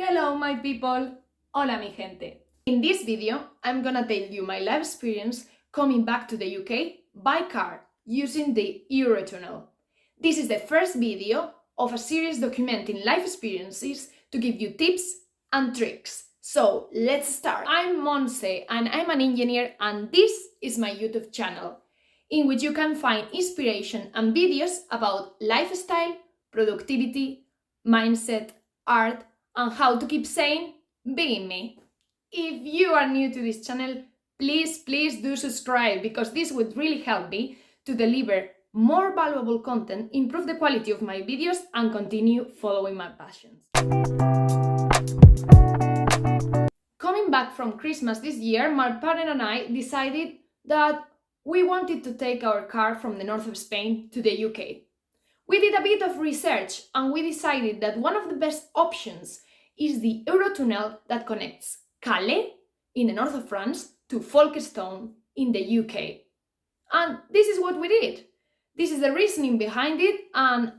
Hello my people! Hola mi gente! In this video, I'm gonna tell you my life experience coming back to the UK by car using the Eurotunnel. This is the first video of a series documenting life experiences to give you tips and tricks. So let's start! I'm Monse and I'm an engineer, and this is my YouTube channel, in which you can find inspiration and videos about lifestyle, productivity, mindset, art, and how to keep sane being me. If you are new to this channel, please do subscribe, because this would really help me to deliver more valuable content, improve the quality of my videos, and continue following my passions. Coming back from Christmas this year, my partner and I decided that we wanted to take our car from the north of Spain to the UK. We did a bit of research and we decided that one of the best options is the Eurotunnel that connects Calais in the north of France to Folkestone in the UK. And this is what we did. This is the reasoning behind it, and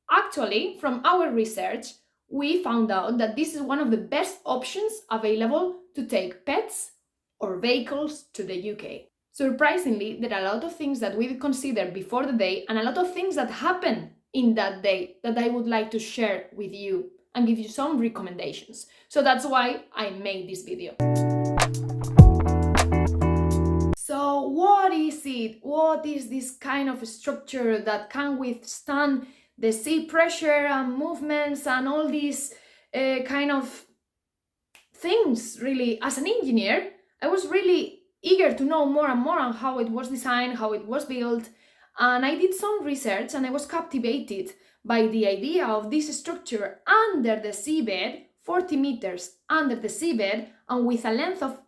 actually from our research we found out that this is one of the best options available to take pets or vehicles to the UK. Surprisingly, there are a lot of things that we considered before the day and a lot of things that happen in that day that I would like to share with you and give you some recommendations. So that's why I made this video. So what is it? What is this kind of structure that can withstand the sea pressure and movements and all these kind of things? Really, as an engineer, I was really eager to know more and more on how it was designed, how it was built. And I did some research and I was captivated by the idea of this structure under the seabed, 40 meters under the seabed, and with a length of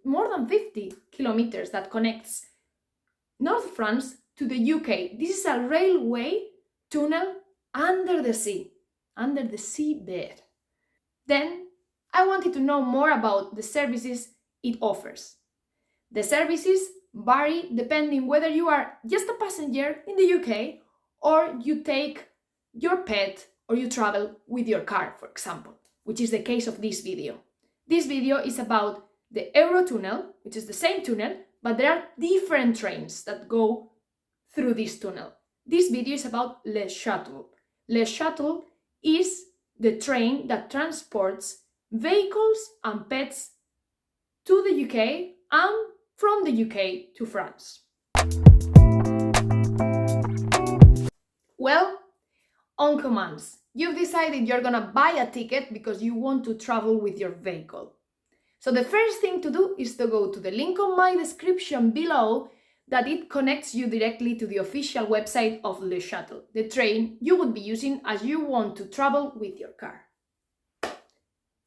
more than 50 kilometers that connects North France to the UK. This is a railway tunnel under the sea, under the seabed. Then I wanted to know more about the services it offers. The services vary depending whether you are just a passenger in the UK or you take your pet or you travel with your car, for example, which is the case of this video. This video is about the Eurotunnel, which is the same tunnel, but there are different trains that go through this tunnel. This video is about Le Shuttle. Le Shuttle is the train that transports vehicles and pets to the UK and from the UK to France. Well, on commands. You've decided you're gonna buy a ticket because you want to travel with your vehicle. So the first thing to do is to go to the link on my description below, that it connects you directly to the official website of Le Shuttle, the train you would be using as you want to travel with your car.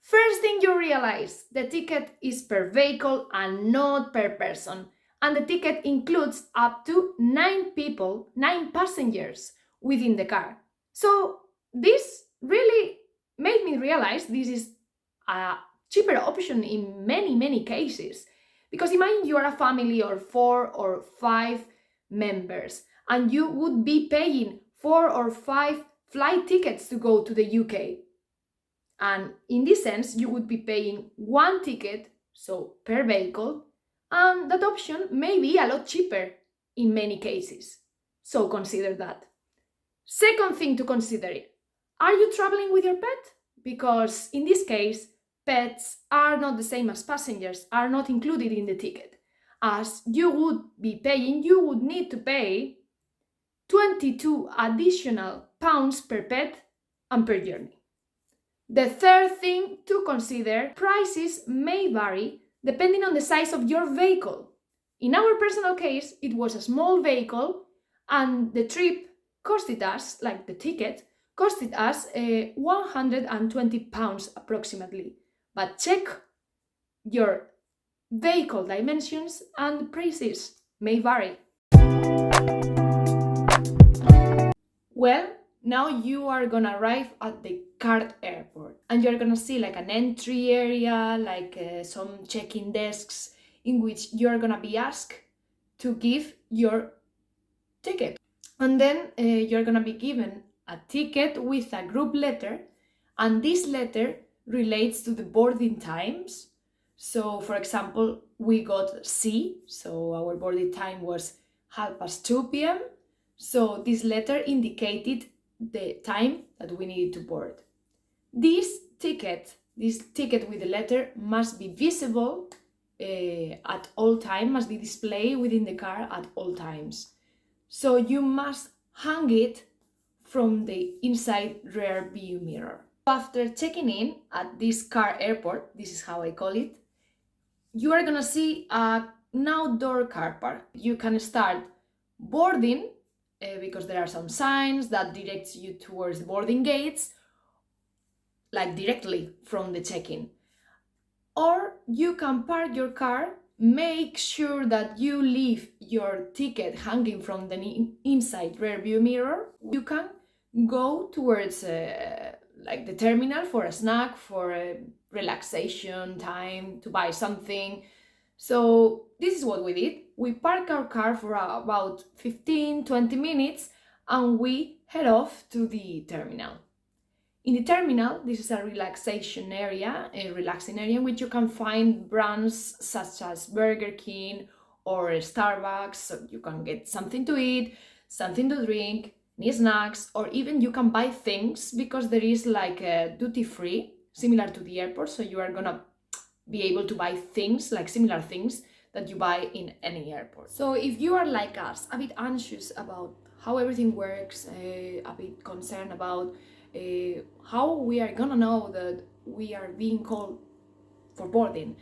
First thing you realize, the ticket is per vehicle and not per person. And the ticket includes up to 9 passengers within the car. So this really made me realize this is a cheaper option in many cases. Because imagine you are a family of 4 or 5 members and you would be paying 4 or 5 flight tickets to go to the UK. And in this sense, you would be paying 1 ticket, so per vehicle, and that option may be a lot cheaper in many cases. So consider that. Second thing to consider it, are you traveling with your pet? Because in this case, pets are not the same as passengers, are not included in the ticket. As you would be paying, you would need to pay 22 additional pounds per pet and per journey. The third thing to consider, prices may vary depending on the size of your vehicle. In our personal case, it was a small vehicle and the trip costed us, like the ticket, costed us 120 pounds approximately. But check your vehicle dimensions and prices may vary. Well, now you are gonna arrive at the car airport and you're gonna see like an entry area, like some check-in desks in which you're gonna be asked to give your ticket. And then you're gonna be given a ticket with a group letter, and this letter relates to the boarding times. So, for example, we got C, so our boarding time was 2:30 p.m. So this letter indicated the time that we needed to board. This ticket with the letter must be visible at all times, must be displayed within the car at all times. So you must hang it from the inside rear view mirror. After checking in at this car airport, this is how I call it, you are gonna see an outdoor car park. You can start boarding because there are some signs that directs you towards the boarding gates, like directly from the check-in. Or you can park your car, make sure that you leave your ticket hanging from the inside rear view mirror. You can go towards like the terminal for a snack, for a relaxation time, to buy something. So this is what we did. We parked our car for about 15-20 minutes and we head off to the terminal. In the terminal, this is a relaxing area in which you can find brands such as Burger King or Starbucks, so you can get something to eat, something to drink, any snacks, or even you can buy things because there is like a duty free, similar to the airport, so you are gonna be able to buy things, like similar things that you buy in any airport. So if you are like us, a bit anxious about how everything works, a bit concerned about how we are gonna know that we are being called for boarding.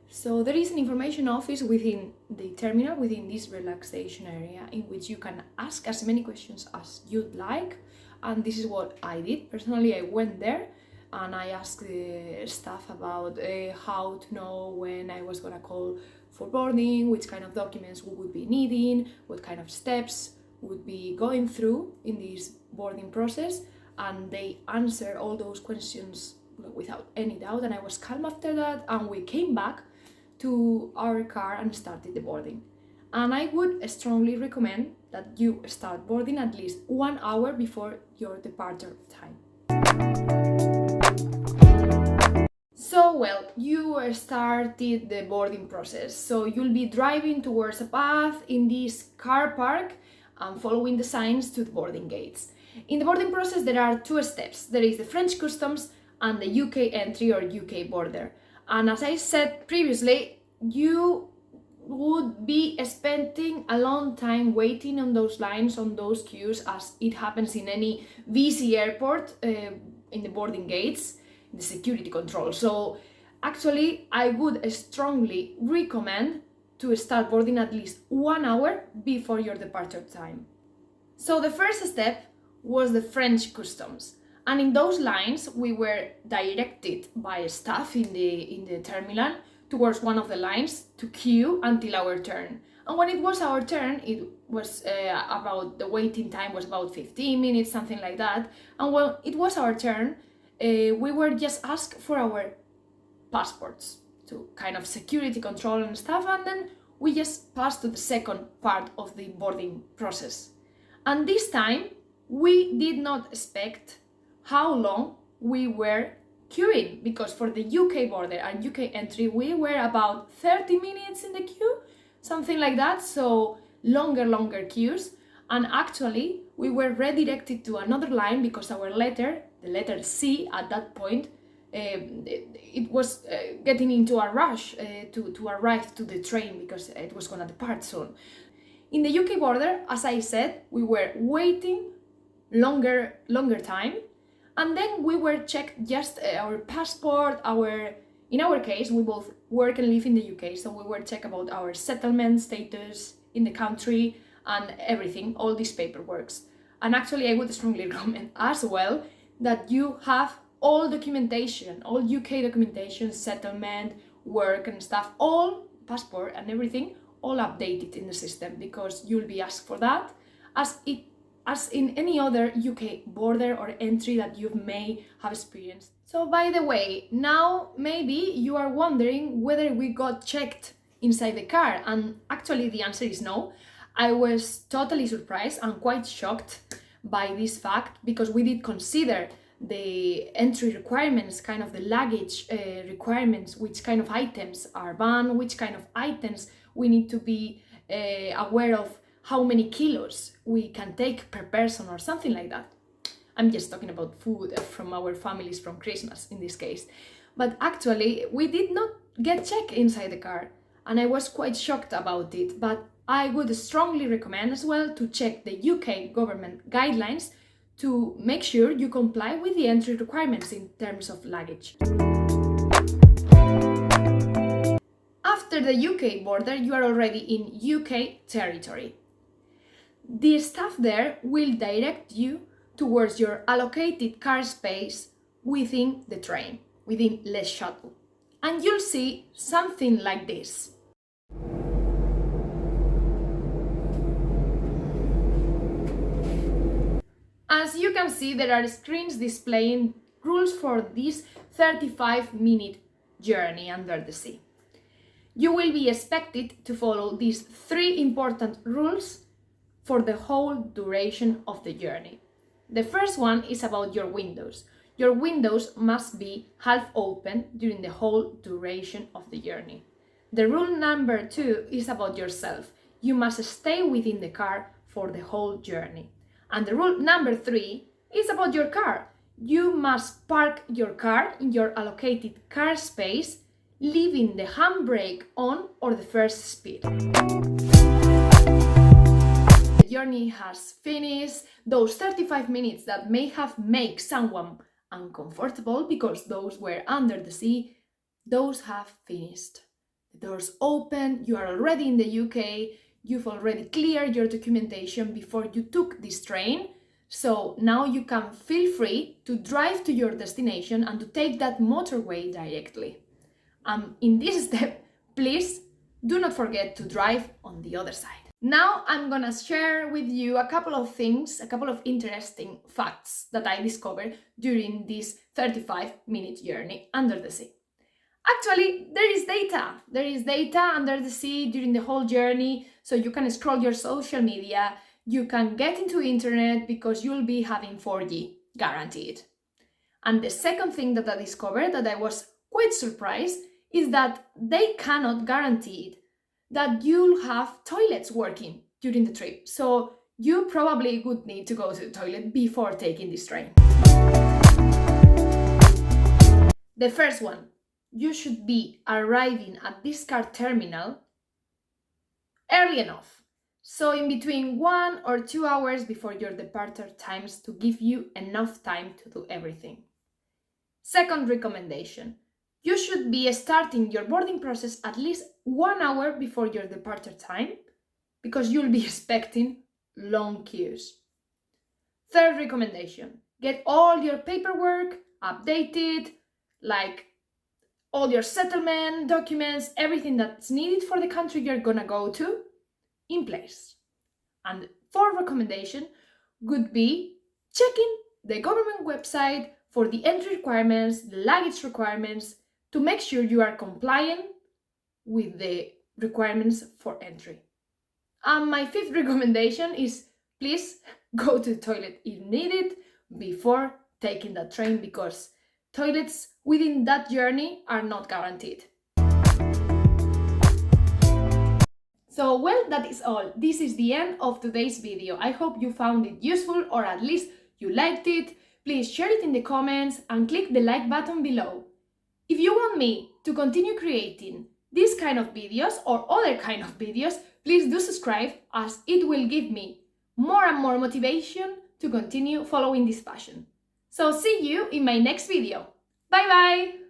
So there is an information office within the terminal, within this relaxation area, in which you can ask as many questions as you'd like. And this is what I did. Personally, I went there and I asked the staff about how to know when I was gonna call for boarding, which kind of documents we would be needing, what kind of steps would be going through in this boarding process. And they answered all those questions without any doubt, and I was calm after that, and we came back to our car and started the boarding. And I would strongly recommend that you start boarding at least 1 hour before your departure time. So, well, you started the boarding process. So you'll be driving towards a path in this car park and following the signs to the boarding gates. In the boarding process, there are 2 steps. There is the French customs and the UK entry or UK border. And as I said previously, you would be spending a long time waiting on those lines, on those queues, as it happens in any VC airport in the boarding gates, the security control. So actually, I would strongly recommend to start boarding at least 1 hour before your departure time. So the first step was the French customs, and in those lines we were directed by staff in the terminal towards one of the lines to queue until our turn. And when it was our turn, it was about the waiting time was about 15 minutes, something like that. And when it was our turn, we were just asked for our passports to kind of security control and stuff, and then we just passed to the second part of the boarding process. And this time we did not expect how long we were queuing, because for the UK border and UK entry we were about 30 minutes in the queue, something like that, so longer queues. And actually we were redirected to another line because our letter, the letter C at that point, it was getting into a rush to arrive to the train because it was gonna depart soon. In the UK border, as I said, we were waiting longer time, and then we were checked just our passport, in our case we both work and live in the UK, so we were checked about our settlement status in the country and everything, all these paperworks. And actually I would strongly recommend as well that you have all documentation, all UK documentation, settlement, work and stuff, all passport and everything, all updated in the system, because you'll be asked for that as in any other UK border or entry that you may have experienced. So by the way, now maybe you are wondering whether we got checked inside the car, and actually the answer is no. I was totally surprised and quite shocked by this fact, because we did consider the entry requirements, kind of the luggage requirements, which kind of items are banned, which kind of items we need to be aware of, how many kilos we can take per person or something like that. I'm just talking about food from our families from Christmas in this case. But actually, we did not get checked inside the car, and I was quite shocked about it. But I would strongly recommend as well to check the UK government guidelines to make sure you comply with the entry requirements in terms of luggage. After the UK border, you are already in UK territory. The staff there will direct you towards your allocated car space within the train, within the shuttle. And you'll see something like this. As you can see, there are screens displaying rules for this 35-minute journey under the sea. You will be expected to follow these 3 important rules for the whole duration of the journey. The first one is about your windows. Your windows must be half open during the whole duration of the journey. The rule number 2 is about yourself. You must stay within the car for the whole journey. And the rule number 3 is about your car. You must park your car in your allocated car space, leaving the handbrake on or the first speed. The journey has finished. Those 35 minutes that may have made someone uncomfortable because those were under the sea, those have finished. The doors open, you are already in the UK, you've already cleared your documentation before you took this train, so now you can feel free to drive to your destination and to take that motorway directly. In this step, please do not forget to drive on the other side. Now I'm gonna share with you a couple of things, a couple of interesting facts that I discovered during this 35-minute journey under the sea. Actually, there is data. There is data under the sea during the whole journey, so you can scroll your social media, you can get into internet because you'll be having 4G, guaranteed. And the second thing that I discovered that I was quite surprised is that they cannot guarantee that you'll have toilets working during the trip. So you probably would need to go to the toilet before taking this train. The first one, you should be arriving at this car terminal early enough. So in between 1 or 2 hours before your departure times to give you enough time to do everything. Second recommendation, you should be starting your boarding process at least 1 hour before your departure time because you'll be expecting long queues. Third recommendation, get all your paperwork updated, like all your settlement documents, everything that's needed for the country you're gonna go to in place. And fourth recommendation would be checking the government website for the entry requirements, the luggage requirements, to make sure you are compliant with the requirements for entry. And my fifth recommendation is please go to the toilet if needed before taking that train because toilets within that journey are not guaranteed. So, well, that is all. This is the end of today's video. I hope you found it useful or at least you liked it. Please share it in the comments and click the like button below. If you want me to continue creating this kind of videos or other kind of videos, please do subscribe as it will give me more and more motivation to continue following this passion. So see you in my next video. Bye bye!